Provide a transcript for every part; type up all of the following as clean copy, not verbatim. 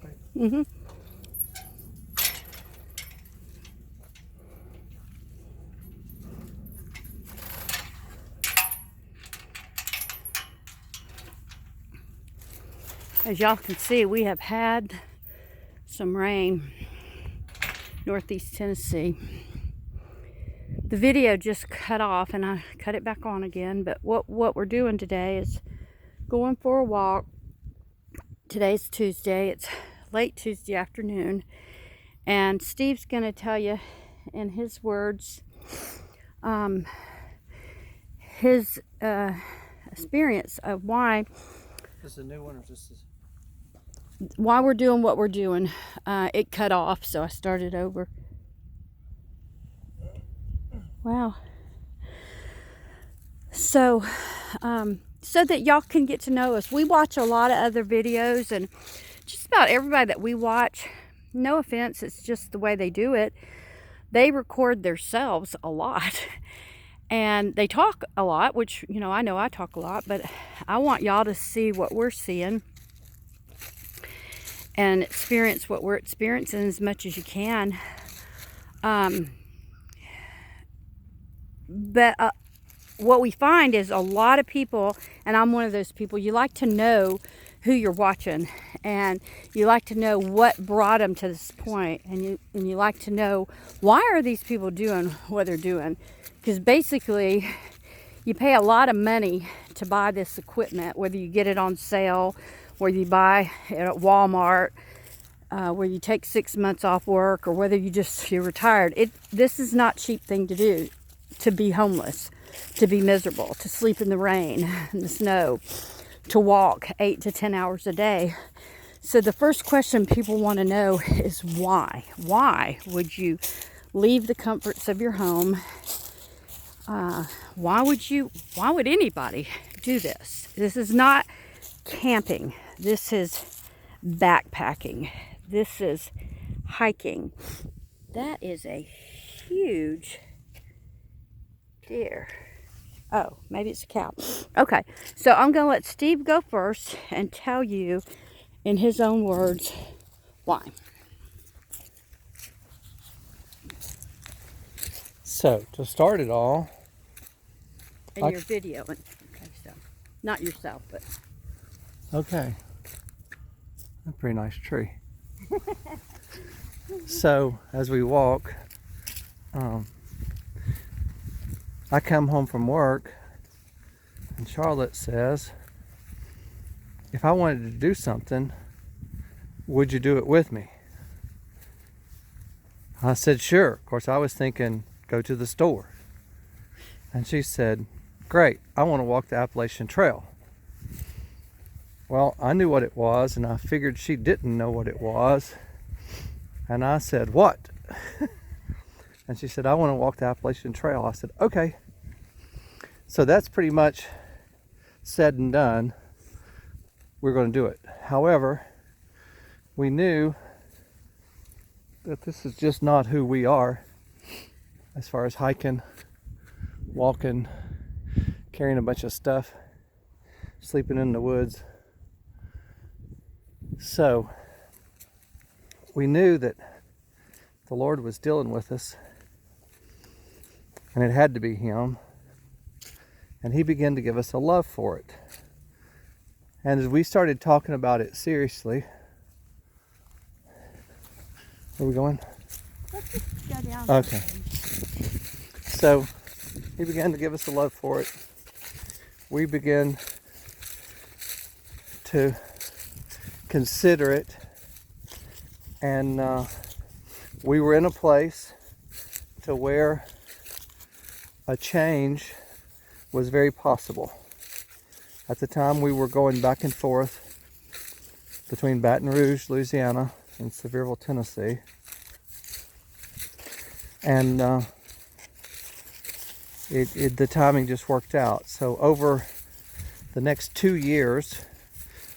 Okay. Mm-hmm. As y'all can see, we have had some rain, northeast Tennessee. The video just cut off and I cut it back on again, but what we're doing today is going for a walk. Today's Tuesday. It's late Tuesday afternoon, and Steve's going to tell you in his words his experience of why This is a new one, or this is... why we're doing what we're doing. It cut off, so I started over. Wow. So so that y'all can get to know us. We watch a lot of other videos, and just about everybody that we watch, no offense, it's just the way they do it. They record themselves a lot and they talk a lot, which, you know I talk a lot, but I want y'all to see what we're seeing and experience what we're experiencing as much as you can. But what we find is a lot of people, and I'm one of those people, you like to know who you're watching, and you like to know what brought them to this point, and you like to know, why are these people doing what they're doing? Because basically you pay a lot of money to buy this equipment, whether you get it on sale, whether you buy it at Walmart, where you take 6 months off work, or whether you're retired. This is not a cheap thing to do, to be homeless, to be miserable, to sleep in the rain and the snow, to walk 8 to 10 hours a day. So the first question people want to know is why? Why would you leave the comforts of your home? Why would anybody do this? This is not camping. This is backpacking. This is hiking. That is a huge deer. Oh, maybe it's a cow. Okay, so I'm going to let Steve go first and tell you in his own words why. So, to start it all... And your video. Okay, so not yourself, but... Okay. A pretty nice tree. So, as we walk, I come home from work, and Charlotte says, if I wanted to do something, would you do it with me? I said, sure. Of course, I was thinking, go to the store. And she said, great, I want to walk the Appalachian Trail. Well, I knew what it was, and I figured she didn't know what it was. And I said, what? And she said, I want to walk the Appalachian Trail. I said, okay. So that's pretty much said and done. We're going to do it. However, we knew that this is just not who we are as far as hiking, walking, carrying a bunch of stuff, sleeping in the woods. So we knew that the Lord was dealing with us, and it had to be Him. And He began to give us a love for it. And as we started talking about it seriously, where are we going? Let's just go down. Okay. So He began to give us a love for it. We began to consider it, and we were in a place to where a change was very possible. At the time, we were going back and forth between Baton Rouge, Louisiana, and Sevierville, Tennessee. And the timing just worked out. So over the next 2 years,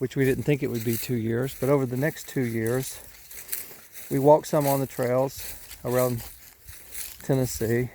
which we didn't think it would be 2 years, but over the next 2 years, we walked some on the trails around Tennessee.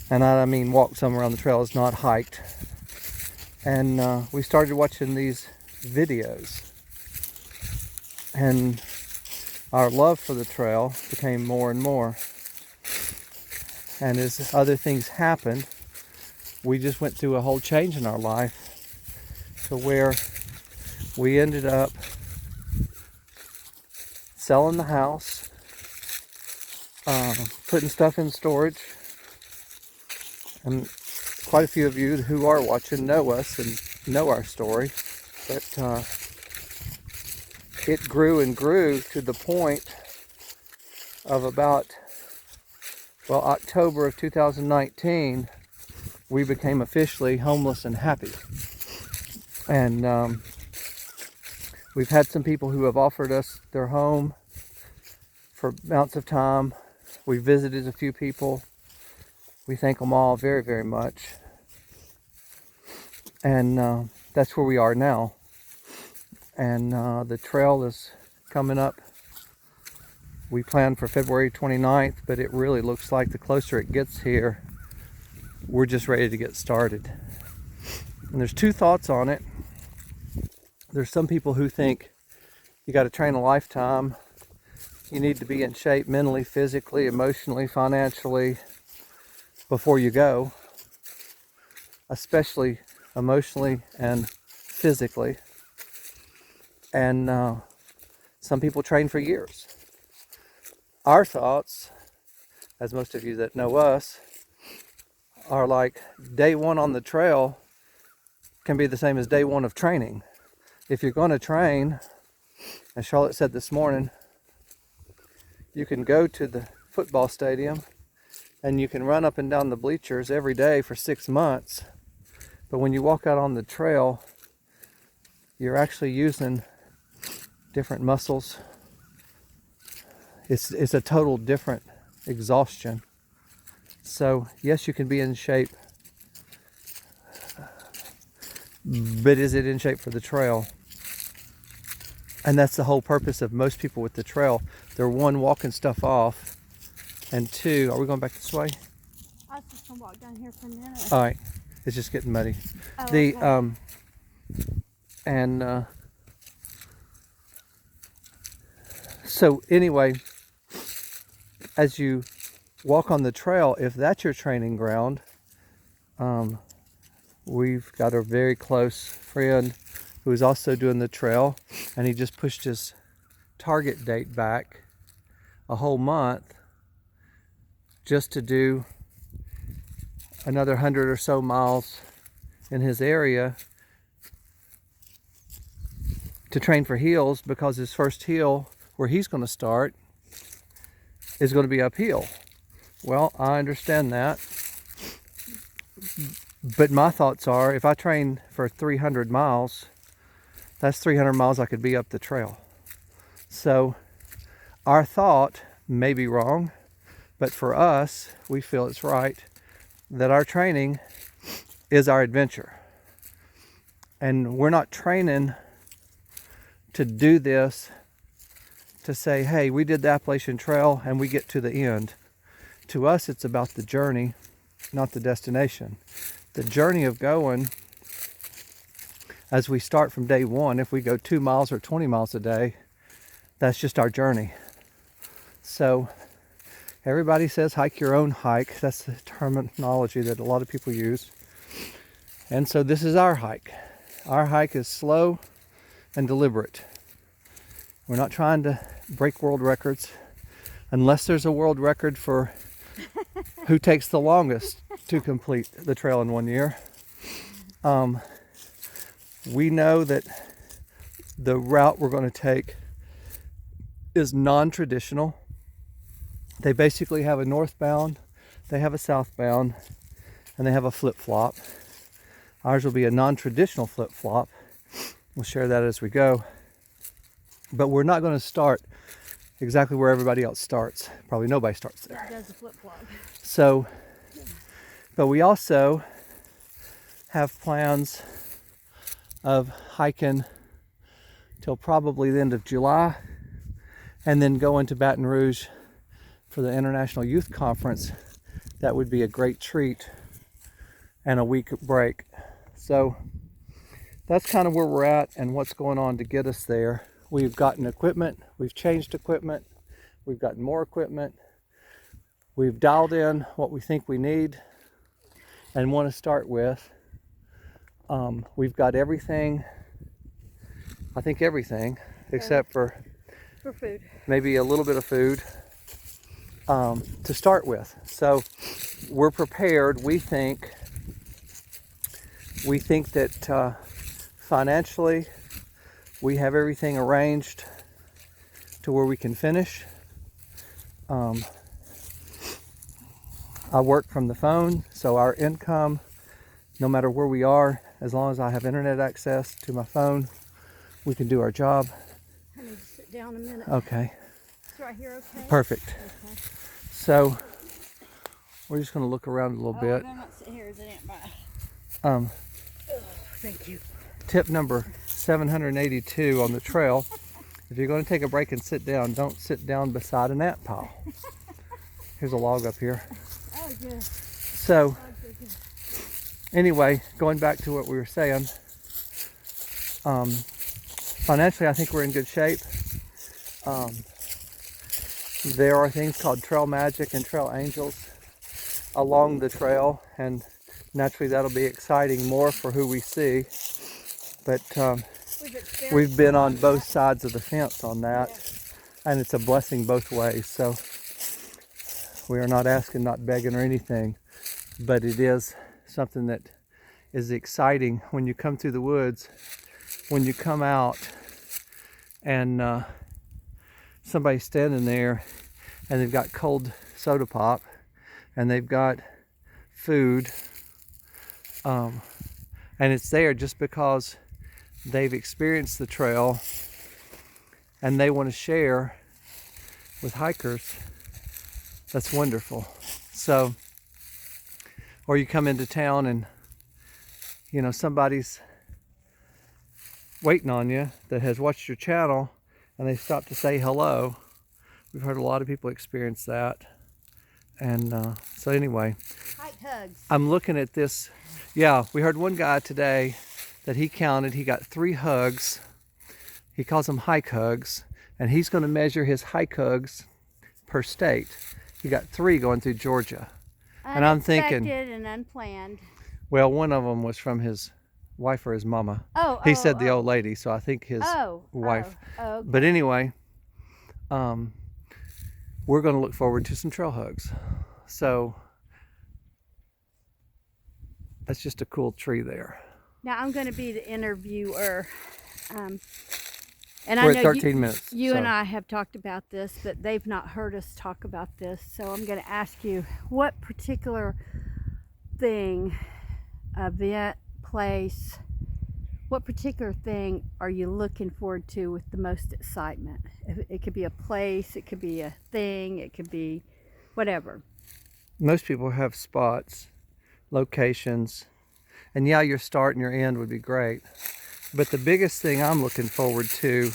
And I mean walked some around the trails, not hiked. And we started watching these videos. And our love for the trail became more and more. And as other things happened, we just went through a whole change in our life to where we ended up selling the house, putting stuff in storage. And quite a few of you who are watching know us and know our story. But it grew and grew to the point of about, well, October of 2019, we became officially homeless and happy. And we've had some people who have offered us their home for amounts of time. We visited a few people. We thank them all very, very much. And that's where we are now. And the trail is coming up. We planned for February 29th, but it really looks like the closer it gets here, we're just ready to get started. And there's two thoughts on it. There's some people who think you got to train a lifetime. You need to be in shape mentally, physically, emotionally, financially before you go, especially emotionally and physically. And some people train for years. Our thoughts, as most of you that know us, are like day one on the trail can be the same as day one of training. If you're going to train, as Charlotte said this morning, you can go to the football stadium and you can run up and down the bleachers every day for 6 months. But when you walk out on the trail, you're actually using different muscles. It's a total different exhaustion. So yes, you can be in shape, but is it in shape for the trail? And that's the whole purpose of most people with the trail. They're one, walking stuff off, and two, are we going back this way? I was just gonna walk down here for a minute. All right, it's just getting muddy. Oh, The okay. So anyway, as you walk on the trail, if that's your training ground, we've got a very close friend who is also doing the trail, and he just pushed his target date back a whole month just to do another 100 or so miles in his area to train for hills, because his first hill where he's going to start is going to be uphill. Well, I understand that, but my thoughts are, if I train for 300 miles, that's 300 miles I could be up the trail. So our thought may be wrong, but for us, we feel it's right that our training is our adventure. And we're not training to do this to say, hey, we did the Appalachian Trail and we get to the end. To us, it's about the journey, not the destination. The journey of going, as we start from day one, if we go 2 miles or 20 miles a day, that's just our journey. So everybody says hike your own hike. That's the terminology that a lot of people use. And so this is our hike. Our hike is slow and deliberate. We're not trying to break world records, unless there's a world record for who takes the longest to complete the trail in 1 year. We know that the route we're going to take is non-traditional. They basically have a northbound, they have a southbound, and they have a flip-flop. Ours will be a non-traditional flip-flop. We'll share that as we go. But we're not going to start exactly where everybody else starts. Probably nobody starts there. Does a flip-flop. So, but we also have plans of hiking till probably the end of July, and then go into Baton Rouge for the International Youth Conference. That would be a great treat, and a week break. So that's kind of where we're at and what's going on to get us there. We've gotten equipment, we've changed equipment, we've gotten more equipment, we've dialed in what we think we need and want to start with. We've got everything, I think everything, except for food. Maybe a little bit of food to start with. So we're prepared. We think that financially we have everything arranged to where we can finish. I work from the phone, so our income, no matter where we are, as long as I have internet access to my phone, we can do our job. I need to sit down a minute. Okay. It's right here, okay? Perfect. Okay. So we're just going to look around a little bit. I'm not sitting here as an Aunt Maya. Oh, Thank you. tip number 782 on the trail. If you're going to take a break and sit down, don't sit down beside an ant pile. Here's a log up here. Oh, good. So anyway, going back to what we were saying, financially I think we're in good shape. There are things called trail magic and trail angels along the trail, and naturally that'll be exciting more for who we see. But we've been on both sides of the fence on that, and it's a blessing both ways. So we are not asking, not begging or anything, but it is something that is exciting when you come through the woods, when you come out and somebody's standing there and they've got cold soda pop and they've got food, and it's there just because they've experienced the trail and they want to share with hikers. That's wonderful. So, or you come into town and somebody's waiting on you that has watched your channel and they stop to say hello. We've heard a lot of people experience that. And so anyway, hike hugs. I'm looking at this. Yeah, we heard one guy today that he counted, he got 3 hugs. He calls them hike hugs, and he's going to measure his hike hugs per state. He got 3 going through Georgia. And I'm thinking, unexpected and unplanned. Well, one of them was from his wife or his mama. He said the old lady, so I think his wife. Okay. But anyway, we're going to look forward to some trail hugs. So that's just a cool tree there. Now I'm going to be the interviewer. And we're I know at 13 minutes. You and I have talked about this, but they've not heard us talk about this. So I'm going to ask you, what particular thing, event, place, what particular thing are you looking forward to with the most excitement? It could be a place, it could be a thing, it could be whatever. Most people have spots, locations, and yeah, your start and your end would be great. But the biggest thing I'm looking forward to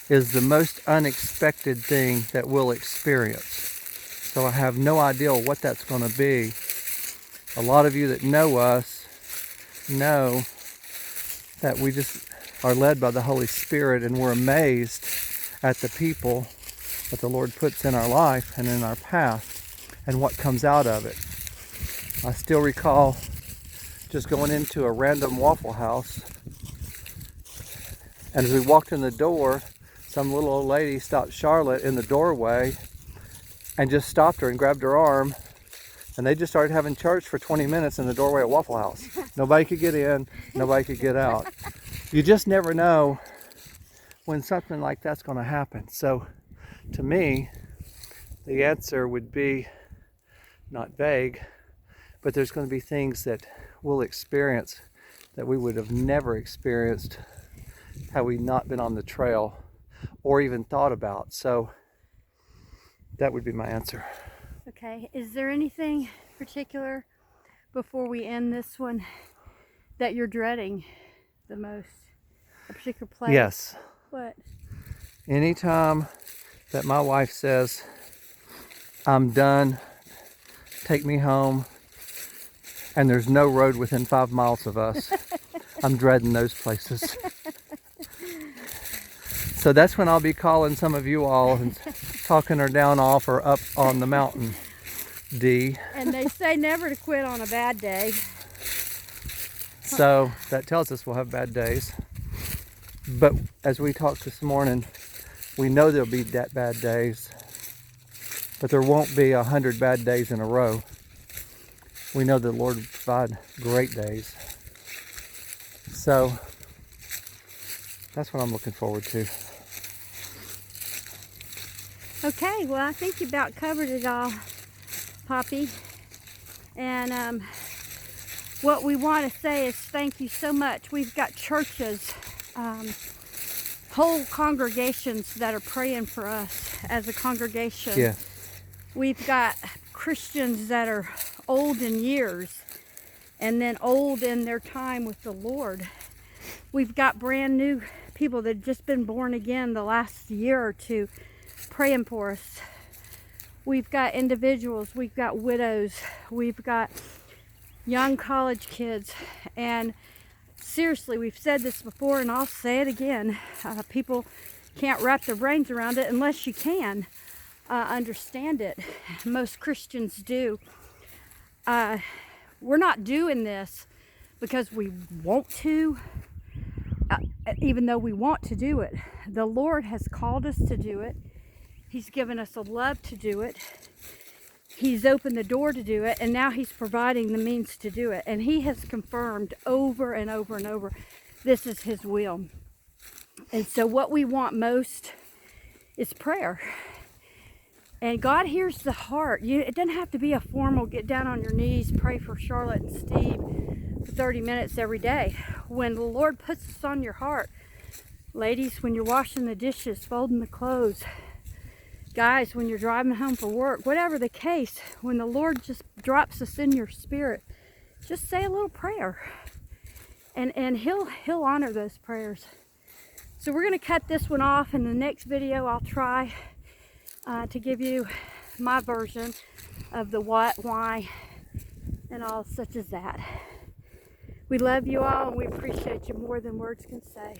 is the most unexpected thing that we'll experience. So I have no idea what that's going to be. A lot of you that know us know that we just are led by the Holy Spirit, and we're amazed at the people that the Lord puts in our life and in our path and what comes out of it. I still recall just going into a random Waffle House, and as we walked in the door, some little old lady stopped Charlotte in the doorway and just stopped her and grabbed her arm, and they just started having church for 20 minutes in the doorway at Waffle House. Nobody could get in, nobody could get out. You just never know when something like that's going to happen. So to me, the answer would be not vague, but there's going to be things that we'll experience that we would have never experienced had we not been on the trail or even thought about. So that would be my answer. Okay, is there anything particular before we end this one that you're dreading the most? A particular place? Yes. What? Anytime that my wife says, I'm done, take me home, and there's no road within 5 miles of us, I'm dreading those places. So that's when I'll be calling some of you all and talking her down off or up on the mountain, D. And they say never to quit on a bad day. So that tells us we'll have bad days. But as we talked this morning, we know there'll be bad days, but there won't be 100 bad days in a row. We know the Lord will provide great days. So that's what I'm looking forward to. Okay, well, I think you about covered it all, Poppy. And what we want to say is thank you so much. We've got churches, whole congregations that are praying for us as a congregation. Yeah. We've got Christians that are old in years and then old in their time with the Lord. We've got brand new people that have just been born again the last year or two praying for us. We've got individuals, we've got widows, we've got young college kids, and seriously, we've said this before and I'll say it again, people can't wrap their brains around it unless you can understand it. Most Christians do. We're not doing this because we want to, even though we want to do it. The Lord has called us to do it. He's given us a love to do it. He's opened the door to do it, and now He's providing the means to do it. And He has confirmed over and over and over, this is His will. And so what we want most is prayer. And God hears the heart. It doesn't have to be a formal, get down on your knees, pray for Charlotte and Steve for 30 minutes every day. When the Lord puts this on your heart, ladies, when you're washing the dishes, folding the clothes, guys, when you're driving home for work, whatever the case, when the Lord just drops this in your spirit, just say a little prayer. And He'll honor those prayers. So we're going to cut this one off. In the next video, I'll try to give you my version of the what, why, and all such as that. We love you all, and we appreciate you more than words can say.